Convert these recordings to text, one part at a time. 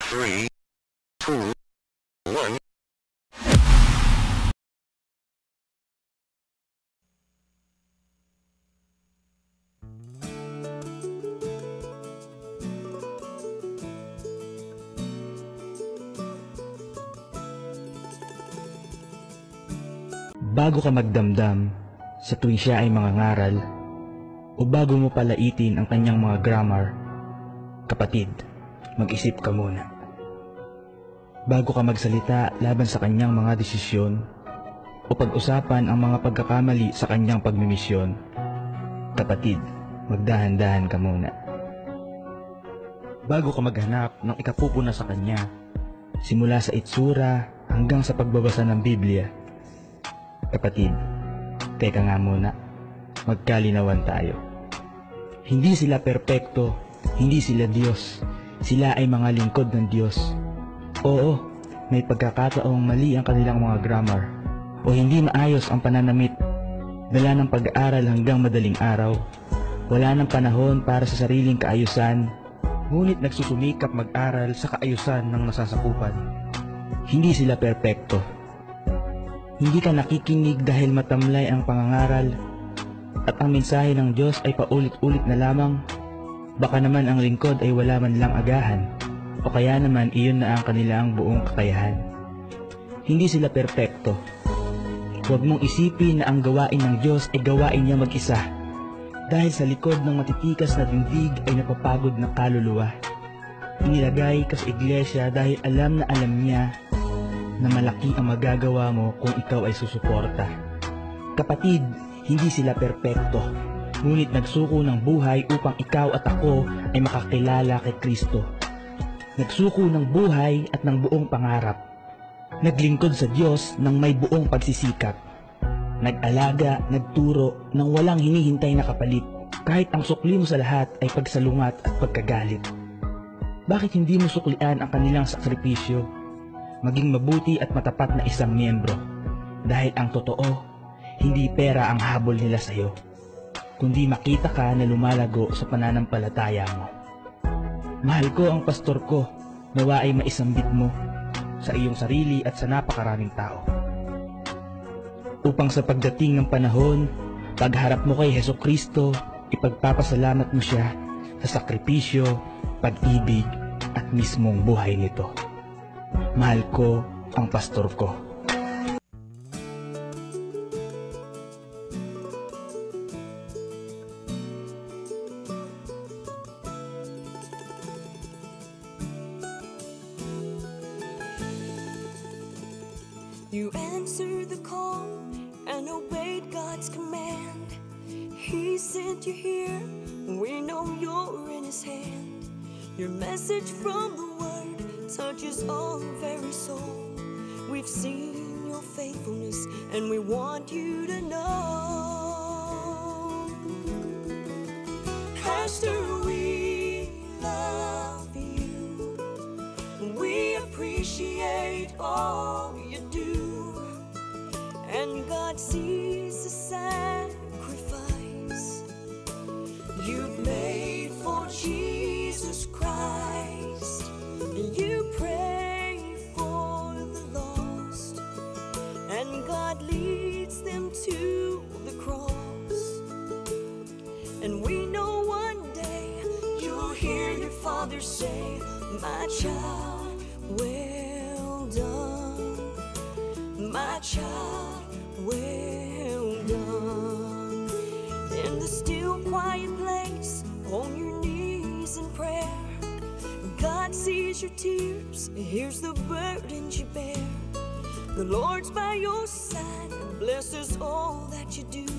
3, 2, 1. Bago ka magdamdam sa tuwing siya ay mangangaral, o bago mo palaitin ang kanyang mga grammar, kapatid, mag-isip ka muna. Bago ka magsalita laban sa kanyang mga desisyon, o pag-usapan ang mga pagkakamali sa kanyang pagmimisyon, kapatid, magdahan-dahan ka muna. Bago ka maghanap ng ikapupuna sa kanya, simula sa itsura hanggang sa pagbabasa ng Biblia, kapatid, teka nga muna, magkalinawan tayo. Hindi sila perpekto, hindi sila Diyos, sila ay mga lingkod ng Diyos. Oo, may pagkakataong mali ang kanilang mga grammar, o hindi maayos ang pananamit, dala ng pag-aaral hanggang madaling araw, wala ng panahon para sa sariling kaayusan, ngunit nagsusumikap mag-aral sa kaayusan ng nasasakupan. Hindi sila perpekto. Hindi ka nakikinig dahil matamlay ang pangangaral at ang mensahe ng Diyos ay paulit-ulit na lamang. Baka naman ang lingkod ay wala man lang agahan, o kaya naman iyon na ang kanilang buong kakayahan. Hindi sila perpekto. Huwag mong isipin na ang gawain ng Diyos ay gawain niya mag-isa, dahil sa likod ng matitikas na tindig ay napapagod na kaluluwa. Inilagay ka sa iglesia dahil alam niya na malaki ang magagawa mo kung ikaw ay susuporta. Kapatid, hindi sila perpekto, ngunit nagsuko ng buhay upang ikaw at ako ay makakilala kay Kristo. Nagsuko ng buhay at ng buong pangarap. Naglingkod sa Diyos ng may buong pagsisikap. Nag-alaga, nagturo ng walang hinihintay na kapalit, kahit ang sukli mo sa lahat ay pagsalungat at pagkagalit. Bakit hindi mo suklian ang kanilang sakripisyo? Maging mabuti at matapat na isang miyembro, dahil ang totoo, hindi pera ang habol nila sa iyo, kundi makita ka na lumalago sa pananampalataya mo. Mahal ko ang pastor ko, nawa ay maisambit mo sa iyong sarili at sa napakaraming tao, upang sa pagdating ng panahon, pagharap mo kay Hesukristo, ipagpapasalamat mo siya sa sakripisyo, pag-ibig at mismong buhay nito. Mahal ko ang pastor ko. You answered the call and obeyed God's command. He sent you here, we know you're in His hand. Your message from the Word touches our very soul. We've seen your faithfulness and we want you to know. Pastor, we love you. We appreciate all you do. And God sees the sacrifice you've made for Jesus Christ. You pray for the lost, and God leads them to the cross. And we know one day you'll hear your Father say, "My child, well done. My child, well done." In the still quiet place, on your knees in prayer, God sees your tears, hears the burdens you bear. The Lord's by your side, blesses all that you do.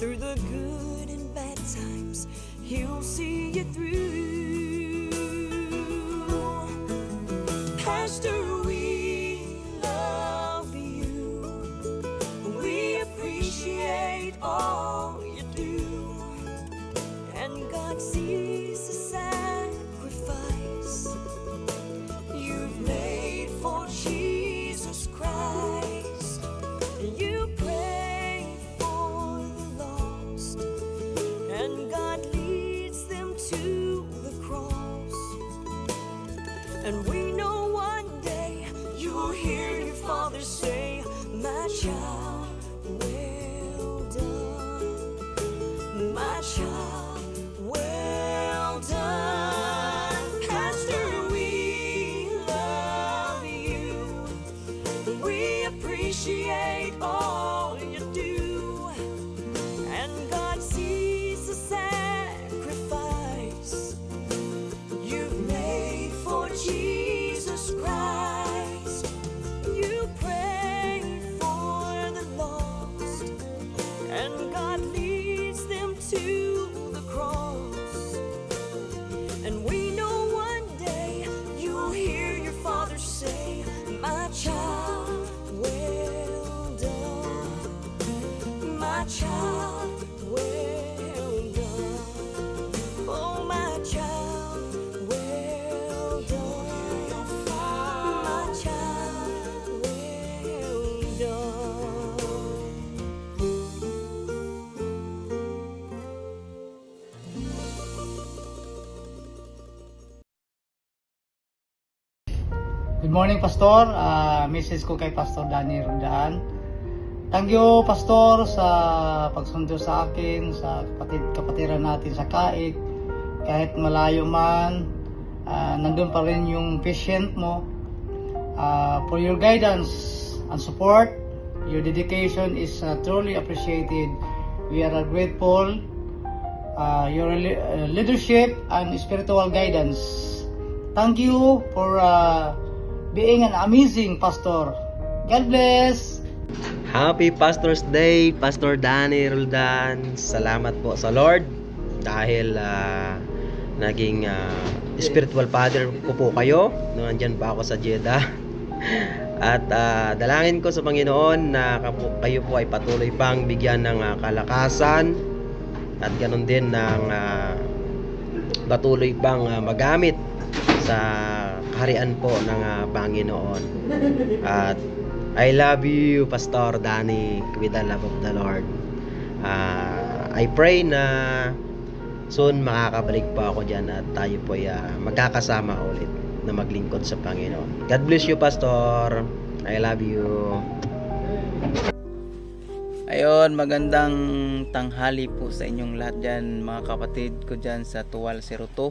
Through the good and bad times, He'll see you through. Pastor, we love you. We appreciate all you do. And God sees the sacrifice you've made for Jesus Christ. You pray for the lost, and God leads them to the cross. And we we know one day you'll hear your father say, my child, well done. My child, well done. Pastor, we love you. We appreciate all you do. And God sees the sacrifice you've made for Jesus Christ. You pray for the lost, and God leads them to the cross. And we know one day you'll hear your father say, my child, well done. My child, well done. Oh, my child, well done. My child, well done. Good morning, Pastor. Message ko kay Pastor Danny Roldan. Thank you, Pastor, sa pagsundo sa akin, sa kapatiran natin sa Kaik. Kahit malayo man, nandun pa rin yung patient mo. For your guidance and support, your dedication is truly appreciated. We are grateful. Your leadership and spiritual guidance. Thank you for being an amazing pastor. God bless. Happy Pastor's Day, Pastor Danny Roldan. Salamat po sa Lord dahil naging spiritual father ko po kayo nung andyan pa ako sa Jeddah. At dalangin ko sa Panginoon na kayo po ay patuloy pang bigyan ng kalakasan at ganoon din ng patuloy pang magamit sa kaharian po ng Panginoon. At I love you, Pastor Danny, with the love of the Lord. I pray na soon makakabalik po ako dyan at tayo po ay magkakasama ulit na maglingkod sa Panginoon. God bless you, Pastor. I love you. Ayun, magandang tanghali po sa inyong lahat dyan, mga kapatid ko dyan sa Tuwal 02.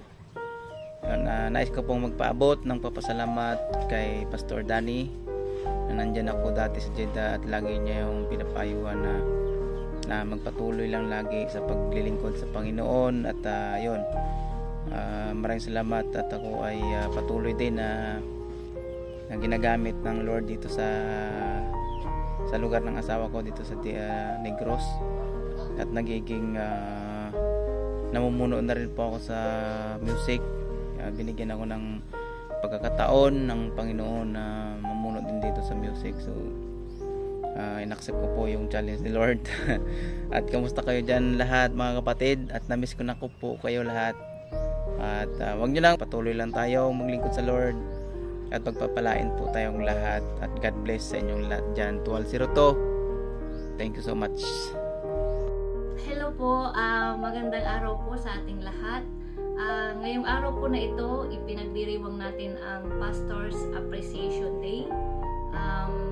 Nais ko pong magpaabot ng papasalamat kay Pastor Danny na nandyan ako dati sa Jeddah at lagi niya yung pinapayuhan na magpatuloy lang lagi sa paglilingkod sa Panginoon. At yun, maraming salamat at ako ay patuloy din na ginagamit ng Lord dito sa lugar ng asawa ko dito sa Negros, at nagiging namumuno na rin po ako sa music. Binigyan ako ng pagkakataon ng Panginoon na mamuno din dito sa music. So inaccept ko po yung challenge ni Lord. At kamusta kayo dyan lahat, mga kapatid? At namiss ko na po kayo lahat. At wag nyo lang, patuloy lang tayo maglingkod sa Lord at pagpapalain po tayong lahat. At God bless sa inyong lahat dyan. 1202. Thank you so much. Hello po, magandang araw po sa ating lahat. Ngayong araw po na ito, ipinagdiriwang natin ang Pastor's Appreciation Day.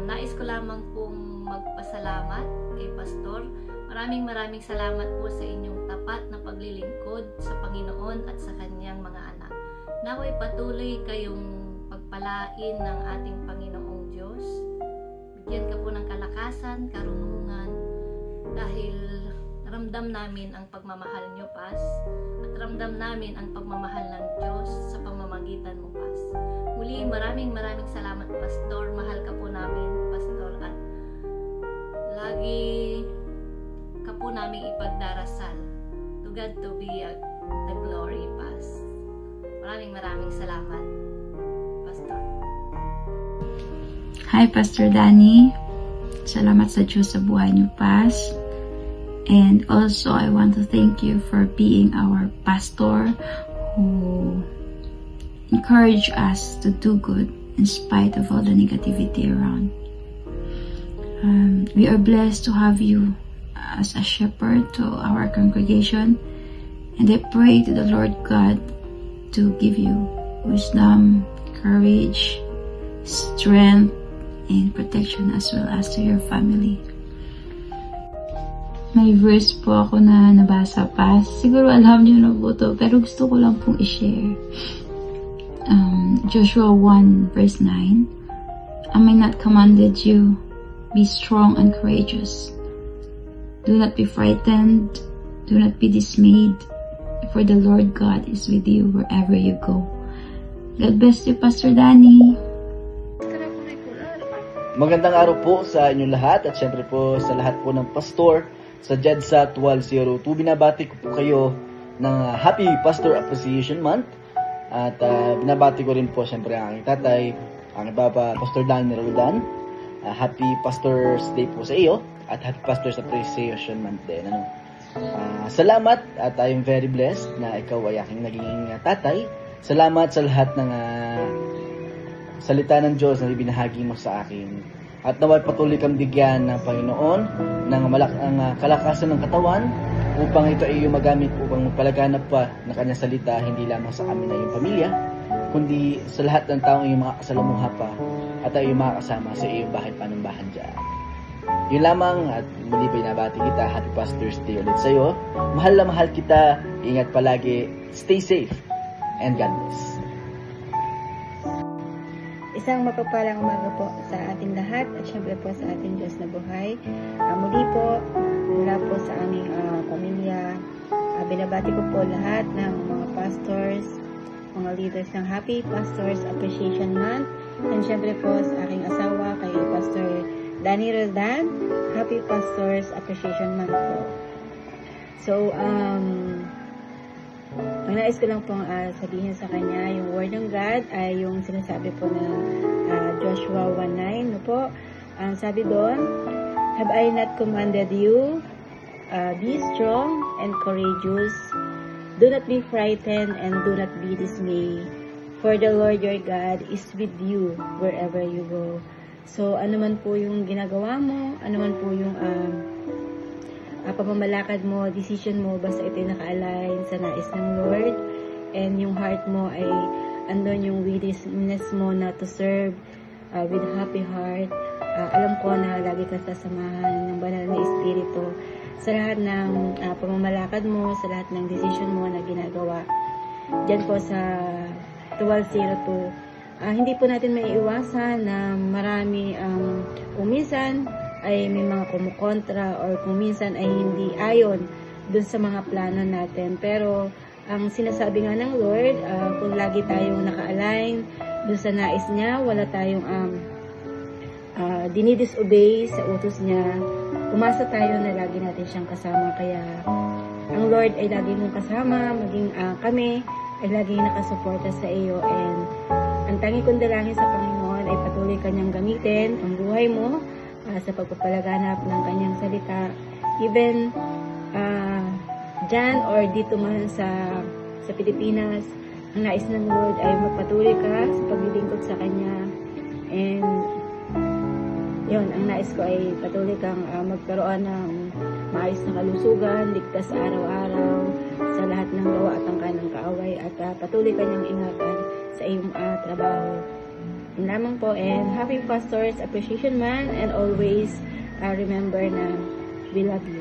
Nais ko lamang pong magpasalamat kay Pastor. Maraming salamat po sa inyong tapat na paglilingkod sa Panginoon at sa kanyang mga anak. Naway patuloy kayong pagpalain ng ating Panginoong Diyos. Bigyan ka po ng kalakasan, karunungan, dahil ramdam namin ang pagmamahal nyo, Pas, at ramdam namin ang pagmamahal ng Diyos sa pamamagitan mo, Pas. Muli, maraming salamat, Pastor. Mahal ka po namin, Pastor, at lagi ka po namin ipagdarasal. To God to be the glory, Pas. Maraming salamat, Pastor. Hi, Pastor Danny. Salamat sa Diyos sa buhay niyo, Pas. And also, I want to thank you for being our pastor who encouraged us to do good in spite of all the negativity around. We are blessed to have you as a shepherd to our congregation, and I pray to the Lord God to give you wisdom, courage, strength, and protection as well as to your family. May verse po ako na nabasa pa. Siguro alam niyo na po to, pero gusto ko lang pong i-share. Joshua 1 verse 9. Am I not commanded you? Be strong and courageous. Do not be frightened. Do not be dismayed. For the Lord God is with you wherever you go. God bless you, Pastor Danny. Magandang araw po sa inyong lahat at syempre po sa lahat po ng pastor sa JEDSA 1202. Binabati ko po kayo ng Happy Pastor Appreciation Month at binabati ko rin po syempre ang aking tatay, ang Papa Pastor Danny Roldan. Happy Pastor's Day po sa iyo at Happy Pastor's Appreciation Month din. Salamat at I am very blessed na ikaw ay aking naging tatay. Salamat sa lahat ng salita ng Diyos na ibinahagi mo sa akin. At naway patuloy kang bigyan ng Panginoon ng kalakasan ng katawan upang ito ay magamit upang magpalaganap pa ng kanyang salita hindi lamang sa amin na iyong pamilya, kundi sa lahat ng taong iyong makakasalamuha pa at ay iyong makakasama sa iyong bahay panambahan dyan. Yun lamang at muli binabati kita. Happy Pastor's Day ulit sa iyo. Mahal na mahal kita. Ingat palagi. Stay safe. And God bless. Isang mapagpalang umaga po sa ating lahat at syempre po sa ating Diyos na buhay. Muli po, mula po sa aming pamilya, binabati ko po lahat ng mga pastors, mga leaders ng Happy Pastors Appreciation Month. And syempre po sa aking asawa, kay Pastor Danny Roldan, Happy Pastors Appreciation Month po. So, ang nais ko lang pong sabihin sa kanya, yung word ng God ay yung sinasabi po ng Joshua 1:9, no po. Ang sabi doon, have I not commanded you? Be strong and courageous. Do not be frightened and do not be dismayed. For the Lord your God is with you wherever you go. So, ano man po yung ginagawa mo, ano man po yung pamamalakad mo, decision mo, basta ito'y naka-align sa nais ng Lord and yung heart mo ay andun yung willingness mo na to serve with happy heart. Alam ko na lagi ka sasamahan ng banal na Espiritu sa lahat ng pamamalakad mo, sa lahat ng decision mo na ginagawa. Diyan po sa 1202, hindi po natin maiiwasan na marami kung minsan ay may mga kumukontra or kung minsan ay hindi ayon dun sa mga plano natin. Pero ang sinasabi nga ng Lord, kung lagi tayong naka-align dun sa nais niya, wala tayong dinidisobey sa utos niya, umasa tayo na lagi natin siyang kasama. Kaya ang Lord ay lagi mong kasama, maging kami ay lagi nakasuporta sa iyo. And ang tangi kong dalangin sa Panginoon ay patuloy kanyang gamitin ang buhay mo sa pagpapalaganap ng kanyang salita, even dyan or dito man sa Pilipinas. Ang nais ng Lord ay magpatuloy ka sa paglilingkod sa kanya, and yun, ang nais ko ay patuloy kang magkaroon ng maayos na kalusugan, ligtas sa araw-araw sa lahat ng gawa at ang kanang kaaway, at patuloy kanyang ingatan sa iyong trabaho. Yun lamang po, and Happy Pastors Appreciation Month, and always remember na we love you.